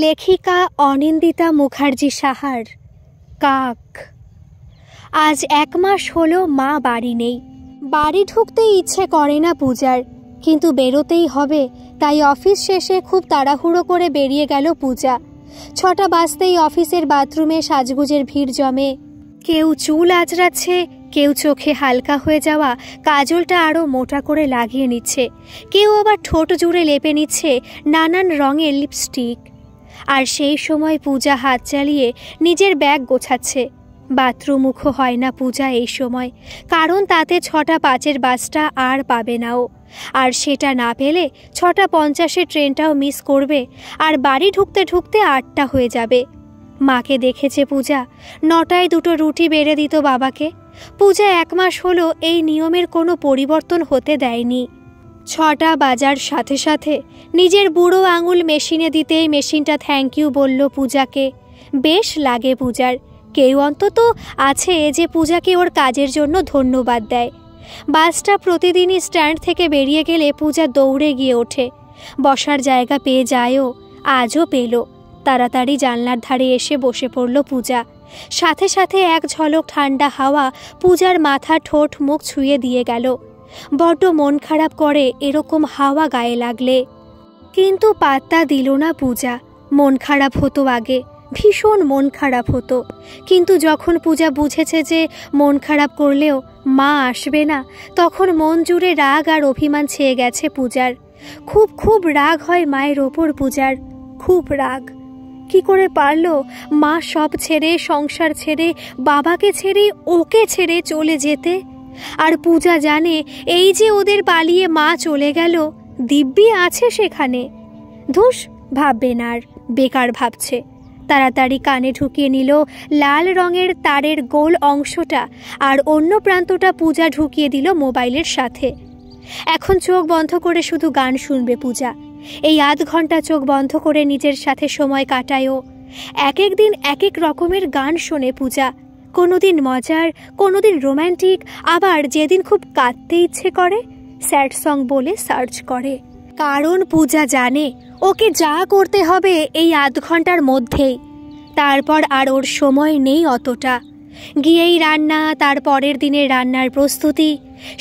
লেখিকা অনিন্দিতা মুখার্জি সাহার কাক। আজ 1 মাস হলো মা বাড়ি নেই। বাড়ি ঢুকতে ইচ্ছে করে না পূজার, কিন্তু বেরোতেই হবে, তাই অফিস শেষে খুব তাড়াহুড়ো করে বেরিয়ে গেল পূজা। 6টা বাজতেই অফিসের বাথরুমে সাজগুজের ভিড় জমে। কেউ চুল আঁচড়াচ্ছে, কেউ চোখে হালকা হয়ে যাওয়া কাজলটা আরও মোটা করে লাগিয়ে নিচ্ছে, কেউ আবার ঠোঁট জুড়ে লেপে নিচ্ছে নানান রঙের লিপস্টিক। আর সেই সময় পূজা হাত চালিয়ে নিজের ব্যাগ গোছাচ্ছে। বাথরুমমুখো হয় না পূজা এই সময়, কারণ তাতে 6টা 5-এর বাসটা আর পাবে না ও। আর সেটা না পেলে 6টা 50-এর ট্রেনটাও মিস করবে, আর বাড়ি ঢুকতে ঢুকতে 8টা হয়ে যাবে। মাকে দেখেছে পূজা 9টায় 2টো রুটি বেড়ে দিত বাবাকে। পূজা 1 মাস হলো এই নিয়মের কোনো পরিবর্তন হতে দেয়নি। 6টা বাজার সাথে সাথে নিজের বুড়ো আঙুল মেশিনে দিতেই মেশিনটা থ্যাংক ইউ বলল পূজাকে। বেশ লাগে পূজার, কেউ অন্তত আছে যে পূজাকে ওর কাজের জন্য ধন্যবাদ দেয়। বাসটা প্রতিদিনই স্ট্যান্ড থেকে বেরিয়ে গেলে পূজা দৌড়ে গিয়ে ওঠে, বসার জায়গা পেয়ে যায়ও, আজও পেল। তাড়াতাড়ি জানলার ধারে এসে বসে পড়ল পূজা। সাথে সাথে এক ঝলক ঠান্ডা হাওয়া পূজার মাথা ঠোঁট মুখ ছুঁয়ে দিয়ে গেল। বড্ড মন খারাপ করে এরকম হাওয়া গায়ে লাগলে, কিন্তু পাত্তা দিল না পূজা। মন খারাপ হতো আগে, ভীষণ মন খারাপ হতো, কিন্তু যখন পূজা বুঝেছে যে মন খারাপ করলেও মা আসবে না, তখন মন জুড়ে রাগ আর অভিমান ছেয়ে গেছে পূজার। খুব খুব রাগ হয় মায়ের ওপর পূজার, খুব রাগ। কি করে পারল মা সব ছেড়ে, সংসার ছেড়ে, বাবাকে ছেড়ে, ওকে ছেড়ে চলে যেতে? আর পূজা জানে এই যে ওদের পালিয়ে মা চলে গেল, দিব্যি আছে সেখানে। ধুস, ভাববে না আর, বেকার ভাবছে। তাড়াতাড়ি কানে ঢুকিয়ে নিল লাল রঙের তারের গোল অংশটা, আর অন্য প্রান্তটা পূজা ঢুকিয়ে দিল মোবাইলের সাথে। এখন চোখ বন্ধ করে শুধু গান শুনবে পূজা। এই আধ ঘন্টা চোখ বন্ধ করে নিজের সাথে সময় কাটায়ও। এক এক দিন এক এক রকমের গান শোনে পূজা, কোনোদিন মজার, কোনোদিন রোম্যান্টিক, আবার যেদিন খুব কাঁদতে ইচ্ছে করে স্যাড সং বলে সার্চ করে। কারণ পূজা জানে ওকে যা করতে হবে এই আধ ঘন্টার মধ্যেই, তারপর আর ওর সময় নেই অতটা। গিয়েই রান্না, তার পরের দিনের রান্নার প্রস্তুতি,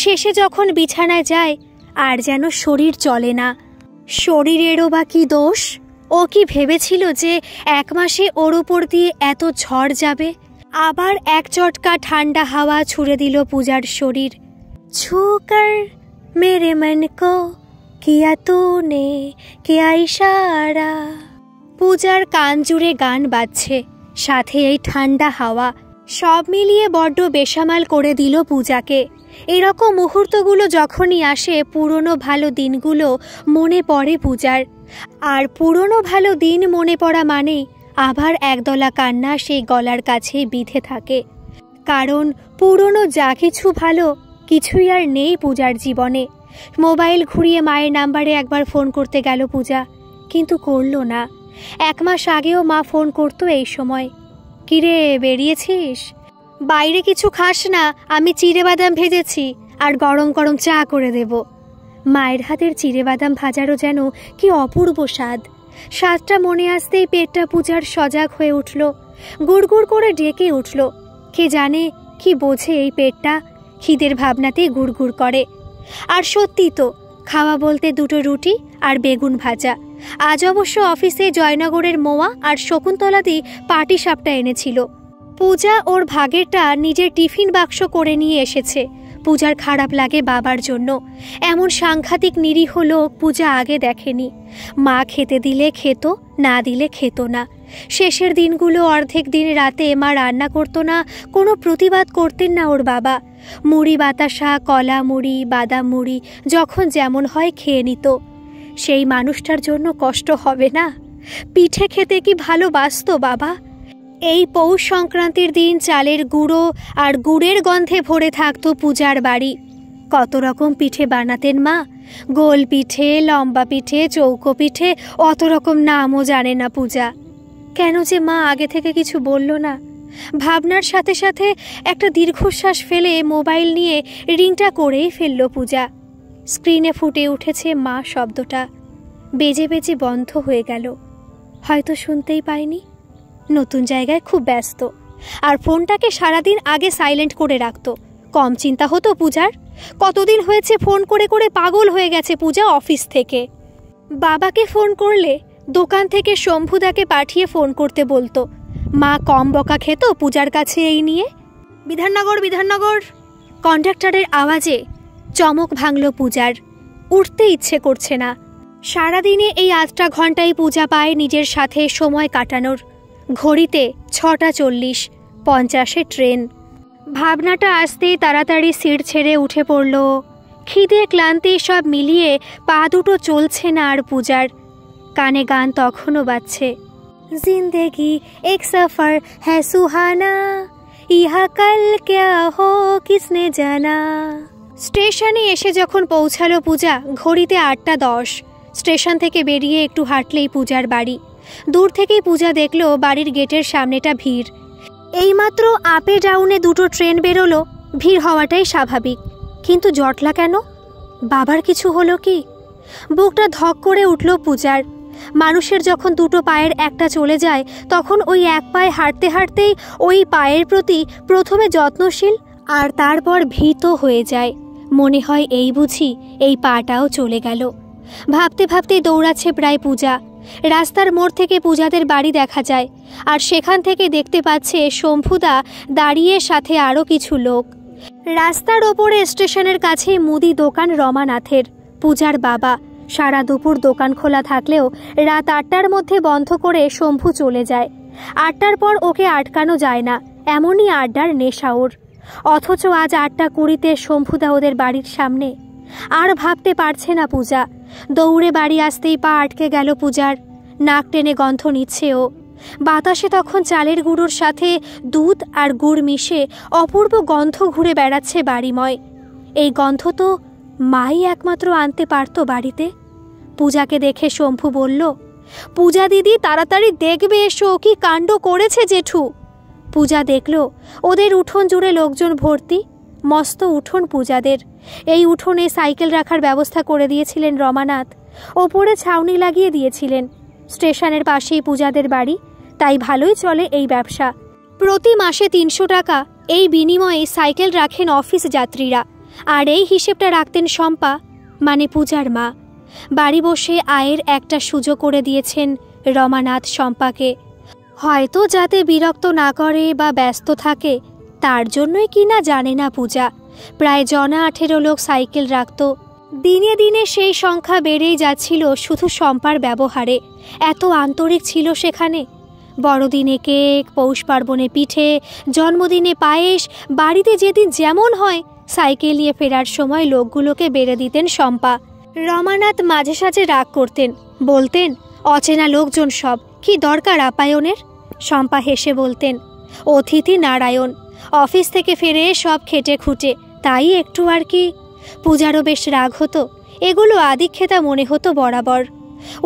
শেষে যখন বিছানায় যায় আর যেন শরীর চলে না। শরীরেরও বা কি দোষ? ও কি ভেবেছিল যে 1 মাসে ওর উপর দিয়ে এত ঝড় যাবে? আবার এক চটকা ঠান্ডা হাওয়া ছুঁড়ে দিল পূজার শরীর। ছুকর মেরে মন কো কিয়া তূনে কিয়া ইশারা। পূজার কান জুড়ে গান বাজছে, সাথে এই ঠান্ডা হাওয়া, সব মিলিয়ে বড্ড বেসামাল করে দিল পূজাকে। এরকম মুহূর্তগুলো যখনই আসে পুরনো ভালো দিনগুলো মনে পড়ে পূজার। আর পুরনো ভালো দিন মনে পড়া মানেই আবার একদলা কান্না সেই গলার কাছে বিঁধে থাকে। কারণ পুরনো যা কিছু ভালো কিছুই আর নেই পূজার জীবনে। মোবাইল ঘুরিয়ে মায়ের নাম্বারে একবার ফোন করতে গেল পূজা, কিন্তু করল না। 1 মাস আগেও মা ফোন করতো এই সময়। কিরে, বেরিয়েছিস? বাইরে কিছু খাস না, আমি চিড়ে বাদাম ভেজেছি, আর গরম গরম চা করে দেব। মায়ের হাতের চিড়ে বাদাম ভাজারও যেন কি অপূর্ব স্বাদ। স্বাদটা মনে আসতেই পেটটা পূজার সজাগ হয়ে উঠল, গুড়গুড় করে ডেকে উঠল। কে জানে কি বোঝে এই পেটটা, খিদের ভাবনাতেই গুড়গুড় করে। আর সত্যি তো, খাওয়া বলতে 2টো রুটি আর বেগুন ভাজা। আজ অবশ্য অফিসে জয়নগরের মোয়া আর শকুন্তলাদি পাটি সাপটা এনেছিল। পূজা ওর ভাগেরটা নিজের টিফিন বাক্স করে নিয়ে এসেছে। পূজার খারাপ লাগে বাবার জন্য। এমন সাংঘাতিক নিরীহ লোক পূজা আগে দেখেনি। মা খেতে দিলে খেত, না দিলে খেত না। শেষের দিনগুলো অর্ধেক দিন রাতে মা রান্না করতো না, কোনো প্রতিবাদ করতেন না ওর বাবা। মুড়ি বাতাসা, কলা মুড়ি, বাদাম মুড়ি যখন যেমন হয় খেয়ে নিত। সেই মানুষটার জন্য কষ্ট হবে না? পিঠে খেতে কি ভালোবাসতো বাবা? এই পৌষ সংক্রান্তির দিন চালের গুঁড়ো আর গুড়ের গন্ধে ভরে থাকতো পূজার বাড়ি। কত রকম পিঠে বানাতেন মা, গোল পিঠে, লম্বা পিঠে, চৌকো পিঠে, অত রকম নামও জানে না পূজা। কেন যে মা আগে থেকে কিছু বলল না? ভাবনার সাথে সাথে একটা দীর্ঘশ্বাস ফেলে মোবাইল নিয়ে রিংটা করেই ফেলল পূজা। স্ক্রিনে ফুটে উঠেছে মা শব্দটা, বেজে বেজে বন্ধ হয়ে গেল। হয়তো শুনতেই পায়নি, নতুন জায়গায় খুব ব্যস্ত, আর ফোনটাকে সারাদিন আগে সাইলেন্ট করে রাখতো। কম চিন্তা হতো পূজার। কতদিন হয়েছে ফোন করে করে পাগল হয়ে গেছে পূজা অফিস থেকে। বাবাকে ফোন করলে দোকান থেকে শম্ভুদাকে পাঠিয়ে ফোন করতে বলতো। মা কম বকা খেত পূজার কাছে এই নিয়ে। বিধাননগর বিধাননগর কন্ডাক্টরের আওয়াজে চমক ভাঙল পূজার। উঠতে ইচ্ছে করছে না। সারাদিনে এই ৮টা ঘন্টায় পূজা পায় নিজের সাথে সময় কাটানোর। ঘড়িতে ৬:৪০, ৫০-এ ট্রেন। ভাবনাটা আসতেই তাড়াতাড়ি সিট ছেড়ে উঠে পড়ল। খিদে ক্লান্তি সব মিলিয়ে পা দুটো চলছে না আর পূজার। কানে গান তখনও বাজছে, জিন্দেগি এক সফর হ্যায় সুহানা, ইহা কাল ক্যা হো কিসনে জানা। স্টেশনে এসে যখন পৌঁছালো পূজা, ঘড়িতে ৮:১০। স্টেশন থেকে বেরিয়ে একটু হাঁটলেই পূজার বাড়ি। দূর থেকেই পূজা দেখল বাড়ির গেটের সামনেটা ভিড়। এইমাত্র আপে ডাউনে 2টো ট্রেন বেরোলো, ভিড় হওয়াটাই স্বাভাবিক। কিন্তু জটলা কেন? বাবার কিছু হলো কি? বুকটা ধক করে উঠল পূজার। মানুষের যখন 2টো পায়ের একটা চলে যায়, তখন ওই এক পায়ে হাঁটতে হাঁটতেই ওই পায়ের প্রতি প্রথমে যত্নশীল আর তারপর ভীত হয়ে যায়। মনে হয় এই বুঝি এই পাটাও চলে গেল। ভাবতে ভাবতেই দৌড়াচ্ছে প্রায় পূজা। রাস্তার মোড় থেকে পূজাদের বাড়ি দেখা যায়, আর সেখান থেকে দেখতে পাচ্ছে শম্ভুদা দাঁড়িয়ে, সাথে আরও কিছু লোক। রাস্তার ওপরে স্টেশনের কাছেই মুদি দোকান রমানাথের, পূজার বাবা। সারা দুপুর দোকান খোলা থাকলেও রাত ৮টার মধ্যে বন্ধ করে শম্ভু চলে যায়। ৮টার পর ওকে আটকানো যায় না, এমনই আড্ডার নেশা ওর। অথচ আজ ৮:২০-তে শম্ভুদা ওদের বাড়ির সামনে। আর ভাবতে পারছে না পূজা। দৌড়ে বাড়ি আসতেই পা আটকে গেল পূজার। নাক টেনে গন্ধ নিচ্ছে ও। বাতাসে তখন চালের গুঁড়োর সাথে দুধ আর গুড় মিশে অপূর্ব গন্ধ ঘুরে বেড়াচ্ছে বাড়িময়। এই গন্ধ তো মাই একমাত্র আনতে পারত বাড়িতে। পূজাকে দেখে শম্ভু বলল, পূজা দিদি তাড়াতাড়ি দেখবে এসো, কি কাণ্ড করেছে জেঠু। পূজা দেখল ওদের উঠোন জুড়ে লোকজন ভর্তি। মস্ত উঠোন পূজাদের। এই উঠোনে সাইকেল রাখার ব্যবস্থা করে দিয়েছিলেন রমানাথ। ওপরে ছাউনি লাগিয়ে দিয়েছিলেন। স্টেশনের পাশেই পূজাদের বাড়ি, তাই ভালোই চলে এই ব্যবসা। প্রতি মাসে ৩০০ টাকা এই বিনিময়ে সাইকেল রাখেন অফিস যাত্রীরা। আর এই হিসেবটা রাখতেন শম্পা, মানে পূজার মা। বাড়ি বসে আয়ের একটা সুযোগ করে দিয়েছেন রমানাথ শম্পাকে। হয়তো যাতে বিরক্ত না করে বা ব্যস্ত থাকে, তার জন্যই কিনা জানে না পূজা। প্রায় জনা ১৮ লোক সাইকেল রাখত। দিনে দিনে সেই সংখ্যা বেড়েই যাচ্ছিল শুধু শম্পার ব্যবহারে। এত আন্তরিক ছিল সেখানে। বড়দিনে কেক, পৌষ পার্বণে পিঠে, জন্মদিনে পায়েস, বাড়িতে যেদিন যেমন হয় সাইকেল নিয়ে ফেরার সময় লোকগুলোকে বেড়ে দিতেন শম্পা। রমানাথ মাঝে সাঝে রাগ করতেন, বলতেন, অচেনা লোকজন সব, কি দরকার আপ্যায়নের। শম্পা হেসে বলতেন, অতিথি নারায়ণ, অফিস থেকে ফিরে সব খেটে খুঁটে, তাই একটু আর কি। পূজারও বেশ রাগ হতো। এগুলো আদিক্ষেতা মনে হতো বরাবর।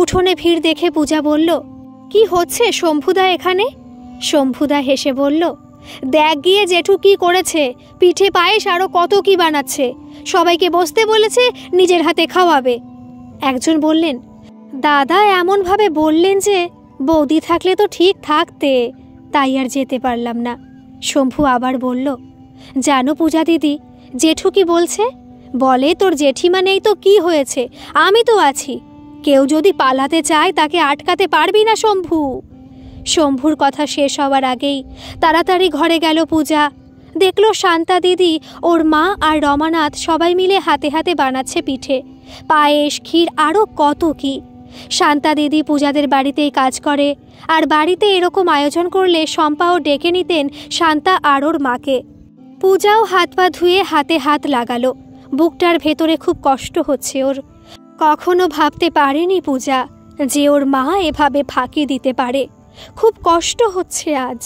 উঠোনে ভিড় দেখে পূজা বলল, কি হচ্ছে শম্ভুদা এখানে? শম্ভুদা হেসে বলল, দেখ গিয়ে জেঠু কি করেছে, পিঠে পায়েস আরও কত কি বানাচ্ছে। সবাইকে বসতে বলেছে, নিজের হাতে খাওয়াবে। একজন বললেন, দাদা এমনভাবে বললেন যে বৌদি থাকলে তো ঠিক থাকতে, তাই আর যেতে পারলাম না। শম্ভু আবার বলল, জানো পূজা দিদি, জেঠু কি বলছে? বলে, তোর জেঠিমা নেই তো কি হয়েছে, আমি তো আছি। কেউ যদি পালাতে চায় তাকে আটকাতে পারবি না শম্ভু। শম্ভুর কথা শেষ হওয়ার আগেই তাড়াতাড়ি ঘরে গেল পূজা। দেখল শান্তা দিদি, ওর মা আর রমানাথ সবাই মিলে হাতে হাতে বানাচ্ছে পিঠে, পায়েস, ক্ষীর, আরও কত কি। শান্তা দিদি পূজাদের বাড়িতেই কাজ করে, আর বাড়িতে এরকম আয়োজন করলে শম্পাও ডেকে নিতেন শান্তা আর ওর মাকে। পূজাও হাত পা ধুয়ে হাতে হাত লাগালো। বুকটার ভেতরে খুব কষ্ট হচ্ছে ওর। কখনো ভাবতে পারেনি পূজা যে ওর মা এভাবে ফাঁকি দিতে পারে। খুব কষ্ট হচ্ছে আজ।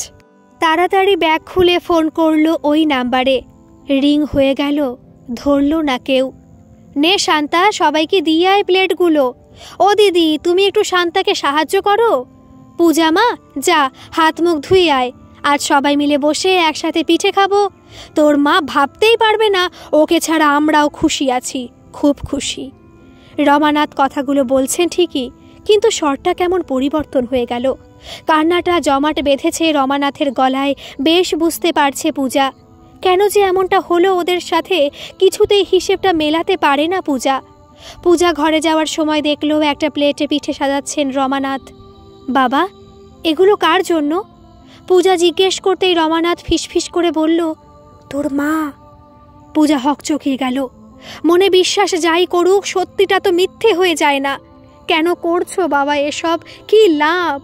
তাড়াতাড়ি ব্যাগ খুলে ফোন করলো ওই নাম্বারে। রিং হয়ে গেল, ধরল না কেউ। নে শান্তা, সবাইকে দিয়ে আয় প্লেটগুলো। ও দিদি, তুমি একটু শান্তাকে সাহায্য করো। পূজা মা, যা হাত মুখ ধুয়ে আয়, আজ সবাই মিলে বসে একসাথে পিঠে খাবো। তোর মা ভাবতেই পারবে না ওকে ছাড়া আমরাও খুশি আছি, খুব খুশি। রমানাথ কথাগুলো বলছেন ঠিকই, কিন্তু স্বরটা কেমন পরিবর্তন হয়ে গেল। কান্নাটা জমাট বেঁধেছে রমানাথের গলায়। বেশ বুঝতে পারছে পূজা। কেন যে এমনটা হলো ওদের সাথে, কিছুতেই হিসেবটা মেলাতে পারে না পূজা। পূজা ঘরে যাওয়ার সময় দেখল একটা প্লেটে পিঠে সাজাচ্ছেন রমানাথ। বাবা, এগুলো কার জন্য? পূজা জিজ্ঞেস করতেই রমানাথ ফিসফিস করে বলল, তোর মা। পূজা হকচকিয়ে গেল। মনে বিশ্বাস যাই করুক, সত্যিটা তো মিথ্যে হয়ে যায় না। কেন করছো বাবা এসব? কি লাভ?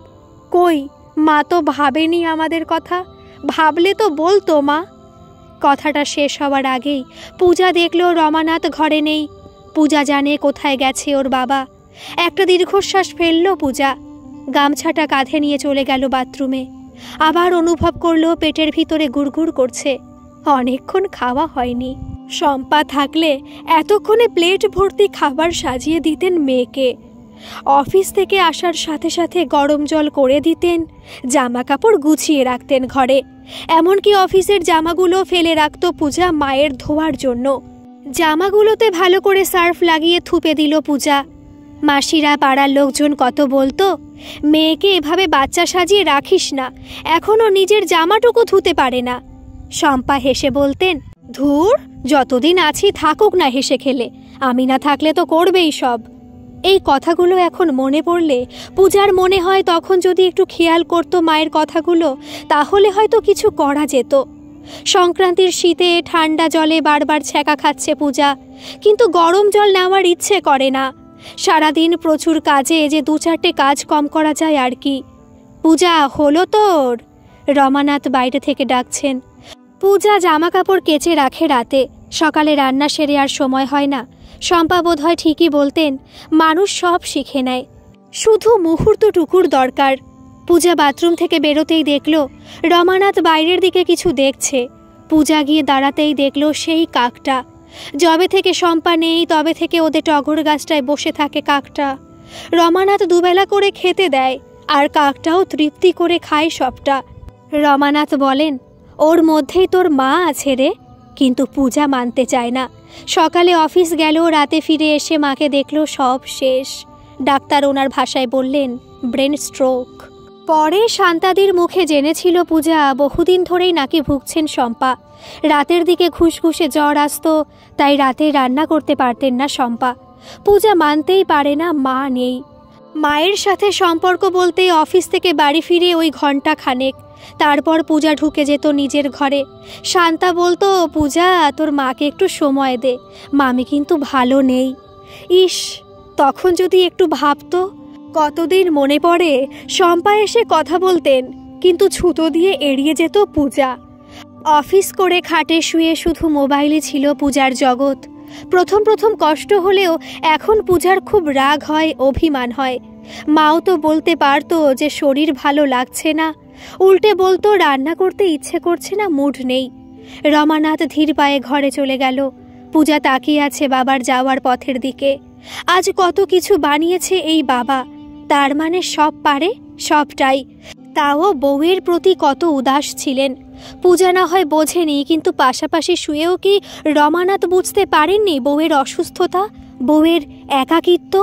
কই, মা তো ভাবেনি আমাদের কথা। ভাবলে তো বলতো মা। কথাটা শেষ হওয়ার আগেই পূজা দেখল রমানাথ ঘরে নেই। পূজা জানে কোথায় গেছে ওর বাবা। একটা দীর্ঘশ্বাস ফেলল পূজা। গামছাটা কাঁধে নিয়ে চলে গেল বাথরুমে। আবার অনুভব করলো পেটের ভিতরে গুড়গুড় করছে। অনেকক্ষণ খাওয়া হয়নি। শম্পা থাকলে এতক্ষণে প্লেট ভর্তি খাবার সাজিয়ে দিতেন মেয়েকে। অফিস থেকে আসার সাথে সাথে গরম জল করে দিতেন, জামা কাপড় গুছিয়ে রাখতেন ঘরে। এমনকি অফিসের জামাগুলো ফেলে রাখত পূজা মায়ের ধোয়ার জন্য। জামাগুলোতে ভালো করে সার্ফ লাগিয়ে থুপে দিল পূজা। মাসিরা, পাড়ার লোকজন কত বলতো, মেয়েকে এভাবে বাচ্চা সাজিয়ে রাখিস না, এখনও নিজের জামাটুকু ধুতে পারে না। শম্পা হেসে বলতেন, ধুর, যতদিন আছি থাকুক না হেসে খেলে, আমি না থাকলে তো করবেই সব। এই কথাগুলো এখন মনে পড়লে পূজার মনে হয় তখন যদি একটু খেয়াল করতো মায়ের কথাগুলো, তাহলে হয়তো কিছু করা যেত। সংক্রান্তির শীতে ঠান্ডা জলে বারবার ছ্যাঁকা খাচ্ছে পূজা, কিন্তু গরম জল নেওয়ার ইচ্ছে করে না। সারাদিন প্রচুর কাজে যে 2-4টে কাজ কম করা যায় আর কি। পূজা, হলো তোর? রমানাথ বাইরে থেকে ডাকছেন। পূজা জামা কাপড় কেচে রাখে রাতে। সকালে রান্না সেরে আর সময় হয় না। শম্পা বোধ হয় ঠিকই বলতেন, মানুষ সব শিখে নেয়, শুধু মুহূর্তটুকুর দরকার। পূজা বাথরুম থেকে বেরোতেই দেখল রমানাথ বাইরের দিকে কিছু দেখছে। পূজা গিয়ে দাঁড়াতেই দেখল সেই কাকটা। যবে থেকে শম্পা নেই তবে থেকে ওদের টগর গাছটায় বসে থাকে কাকটা। রমানাথ দুবেলা করে খেতে দেয়, আর কাকটাও তৃপ্তি করে খায় সবটা। রমানাথ বলেন, ওর মধ্যেই তোর মা আছে রে। কিন্তু পূজা মানতে চায় না। সকালে অফিস গেল, রাতে ফিরে এসে মাকে দেখল সব শেষ। ডাক্তার ওনার ভাষায় বললেন, ব্রেন স্ট্রোক। পরে শান্তাদির মুখে জেনেছিল পূজা বহুদিন ধরেই নাকি ভুগছেন শম্পা। রাতের দিকে ঘুষঘুষে জ্বর আসতো, তাই রাতে রান্না করতে পারতেন না শম্পা। পূজা মানতেই পারে না মা নেই। মায়ের সাথে সম্পর্ক বলতে অফিস থেকে বাড়ি ফিরে ওই ঘন্টা খানেক, তারপর পূজা ঢুকে যেত নিজের ঘরে। শান্তা বলতো, পূজা তোর মাকে একটু সময় দে, মামি কিন্তু ভালো নেই। ইস, তখন যদি একটু ভাবতো। কতদিন মনে পড়ে শম্পা এসে কথা বলতেন, কিন্তু ছুতো দিয়ে এড়িয়ে যেত পূজা। অফিস করে খাটে শুয়ে শুধু মোবাইলে ছিল পূজার জগৎ। প্রথম প্রথম কষ্ট হলেও এখন পূজার খুব রাগ হয়, অভিমান হয়। মাও তো বলতে পারতো যে শরীর ভালো লাগছে না, উল্টে বলতো রান্না করতে ইচ্ছে করছে না, মুড নেই। রমানাথ ধীর পায়ে ঘরে চলে গেল। পূজা তাকিয়ে আছে বাবার যাওয়ার পথের দিকে। আজ কত কিছু বানিয়েছে এই বাবা, তার মানে সব পারে, সবটাই। তাও বউয়ের প্রতি কত উদাস ছিলেন। পূজা না হয় বোঝেনি, কিন্তু পাশাপাশি শুয়েও কি রমানাথ বুঝতে পারেননি বউয়ের অসুস্থতা, বউয়ের একাকিত্ব?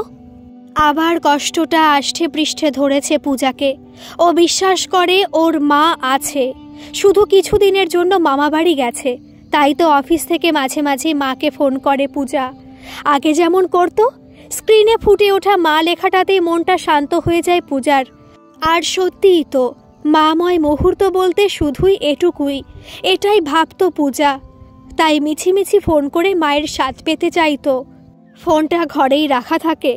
আবার কষ্টটা আষ্টে পৃষ্ঠে ধরেছে পূজাকে। ও বিশ্বাস করে ওর মা আছে, শুধু কিছুদিনের জন্য মামাবাড়ি গেছে। তাই তো অফিস থেকে মাঝে মাঝে মাকে ফোন করে পূজা। আগে যেমন করতো, স্ক্রিনে ফুটে ওঠা মা লেখাটাতেই মনটা শান্ত হয়ে যায় পূজার। আর সত্যিই তো, মাময় মুহূর্ত বলতে শুধুই এটুকুই, এটাই ভাবতো পূজা। তাই মিছিমিছি ফোন করে মায়ের স্বাদ পেতে চাইতো। ফোনটা ঘরেই রাখা থাকে।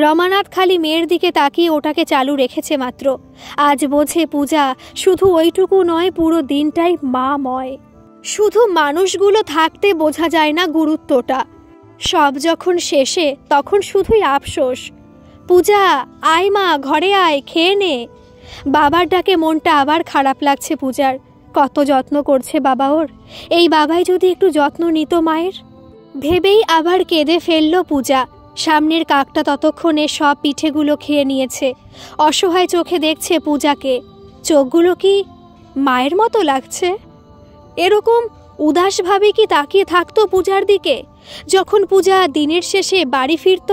রমানাথ খালি মেয়ের দিকে তাকিয়ে ওটাকে চালু রেখেছে মাত্র। আজ বোঝে পূজা, শুধু ওইটুকু নয়, পুরো দিনটাই মাময়। শুধু মানুষগুলো থাকতে বোঝা যায় না গুরুত্বটা। সব যখন শেষে, তখন শুধুই আফসোস। পূজা, আয় মা, ঘরে আয়, খেয়ে নে। বাবার ডাকে মনটা আবার খারাপ লাগছে পূজার। কত যত্ন করছে বাবা ওর, এই বাবাই যদি একটু যত্ন নিত মায়ের। ভেবেই আবার কেঁদে ফেলল পূজা। সামনের কাকটা ততক্ষণে সব পিঠেগুলো খেয়ে নিয়েছে। অসহায় চোখে দেখছে পূজাকে। চোখগুলো কি মায়ের মতো লাগছে? এরকম উদাসভাবে কি তাকিয়ে থাকতো পূজার দিকে যখন পূজা দিনের শেষে বাড়ি ফিরত?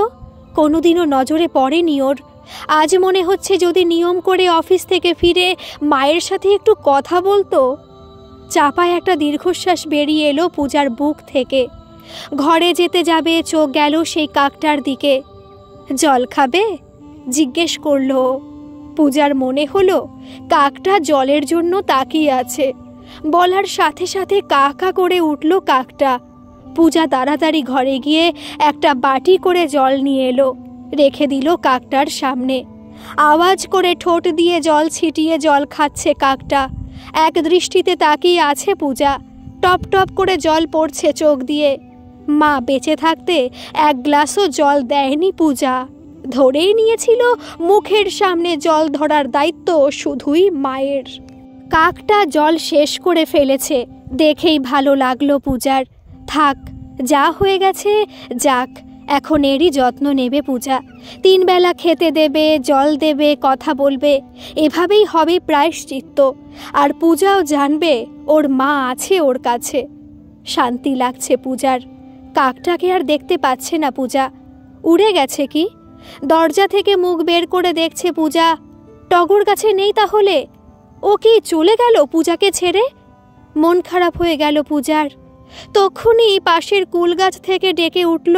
কোনোদিনও নজরে পড়েনি ওর আজ মনে হচ্ছে যদি নিয়ম করে অফিস থেকে ফিরে মায়ের সাথে একটু কথা বলতো। চাপায় একটা দীর্ঘশ্বাস বেরিয়ে এলো পূজার বুক থেকে। ঘরে যেতে যাবে, চোখ গেল সেই কাকটার দিকে। জল খাবে জিজ্ঞেস করলো। পূজার মনে হলো কাকটা জলের জন্য তাকিয়ে আছে। বলার সাথে সাথে কা কা করে উঠল কাকটা। পূজা তাড়াতাড়ি ঘরে গিয়ে একটা বাটি করে জল নিয়ে এলো, রেখে দিল কাকটার সামনে। আওয়াজ করে ঠোঁট দিয়ে জল ছিটিয়ে জল খাচ্ছে কাকটা। এক দৃষ্টিতে তাকিয়ে আছে পূজা। টপ টপ করে জল পড়ছে চোখ দিয়ে। মা বেঁচে থাকতে এক গ্লাসও জল দেয়নি পূজা। ধরেই নিয়েছিল মুখের সামনে জল ধরার দায়িত্ব শুধুই মায়ের। কাকটা জল শেষ করে ফেলেছে, দেখেই ভালো লাগলো পূজার। থাক, যা হয়ে গেছে যাক, এখন এরই যত্ন নেবে পূজা। 3 বেলা খেতে দেবে, জল দেবে, কথা বলবে। এভাবেই হবে প্রায়শ্চিত্ত। আর পূজাও জানবে ওর মা আছে ওর কাছে। শান্তি লাগছে পূজার। কাকটাকে আর দেখতে পাচ্ছে না পূজা। উড়ে গেছে কি? দরজা থেকে মুখ বের করে দেখছে পূজা। টগর গাছে নেই তাহলে? ও কি চলে গেল পূজাকে ছেড়ে? মন খারাপ হয়ে গেল পূজার। তখনই পাশের কুল গাছ থেকে ডেকে উঠল,